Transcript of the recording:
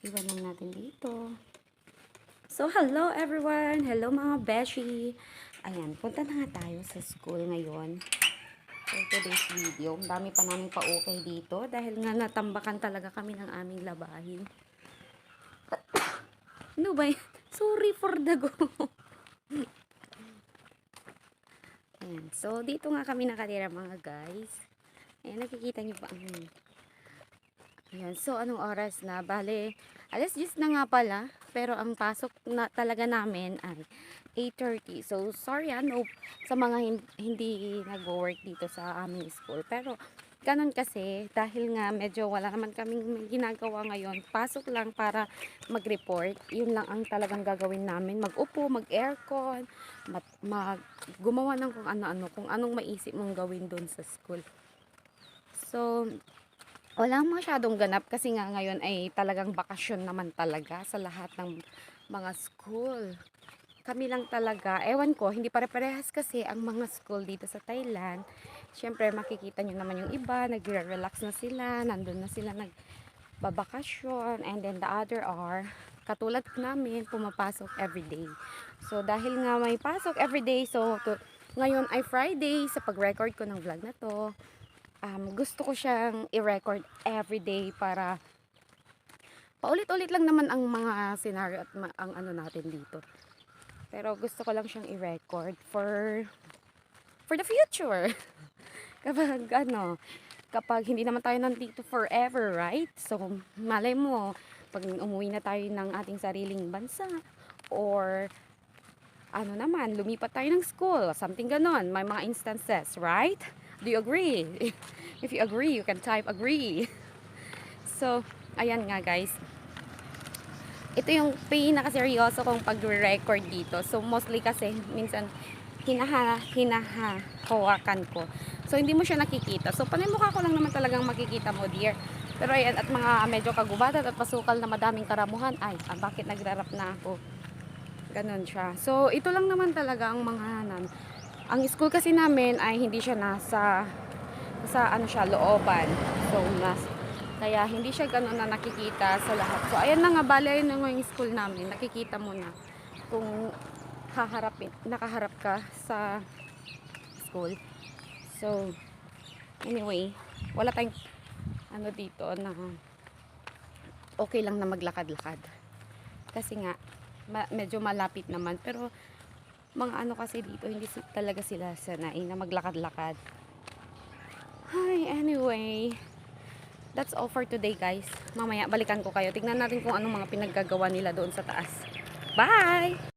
Iwan lang natin dito. So, hello everyone! Hello mga beshi! Ayan, punta na nga tayo sa school ngayon. For today's video, ang dami pa namin pa-okay dito dahil nga natambakan talaga kami ng aming labahin. Ano ba yan? Sorry for the go. Ayan, so dito nga kami nakatira mga guys. Ayan, nakikita nyo ba? Ayan, so anong oras na? Bale, alas 10 na nga pala. Pero ang pasok na talaga namin ay 8:30. So, sorry no, sa mga hindi nag-work dito sa aming school. Pero, ganun kasi, dahil nga medyo wala naman kaming ginagawa ngayon, pasok lang para mag-report. Yun lang ang talagang gagawin namin. Mag-upo, mag-aircon, gumawa ng kung ano-ano, kung anong maisip mong gawin doon sa school. So, walang masyadong ganap kasi nga ngayon ay talagang bakasyon naman talaga sa lahat ng mga school. Kami lang talaga, ewan ko, hindi pare-parehas kasi ang mga school dito sa Thailand. Siyempre makikita nyo naman yung iba, nagre-relax na sila, nandun na sila nagbabakasyon, and then the other are, katulad namin, pumapasok everyday. So dahil nga may pasok everyday, so ngayon ay Friday sa pag-record ko ng vlog na to. Gusto ko siyang i-record everyday para paulit-ulit lang naman ang mga scenario at ang ano natin dito. Pero gusto ko lang siyang i-record for the future. Kapag hindi naman tayo nandito forever, right? So, malay mo, pag umuwi na tayo ng ating sariling bansa, or ano naman, lumipat tayo ng school, something ganon, may mga instances, right? Do you agree? If you agree, you can type agree. So, ayan nga guys. Ito yung pinaka-seryoso kong pag-record dito. So, mostly kasi, minsan, hinahawakan ko. So, hindi mo siya nakikita. So, panimukha ko lang naman talagang makikita mo, dear. Pero ayan, at mga medyo kagubatan at pasukal na madaming karamuhan. Ay, bakit nagrarap na ako? Ganon siya. So, ito lang naman talaga ang mga ang school kasi namin ay hindi siya nasa ano siya, looban. So, kaya hindi siya gano'n na nakikita sa lahat. So, ayan na nga, bali, ayun na nga yung school namin. Nakikita mo na kung nakaharap ka sa school. So, anyway, wala tayong ano dito na okay lang na maglakad-lakad. Kasi nga, medyo malapit naman. Pero, mga ano kasi dito, hindi talaga sila sanay na maglakad-lakad. Hi, anyway, that's all for today guys. Mamaya balikan ko kayo. Tignan natin kung anong mga pinaggagawa nila doon sa taas. Bye!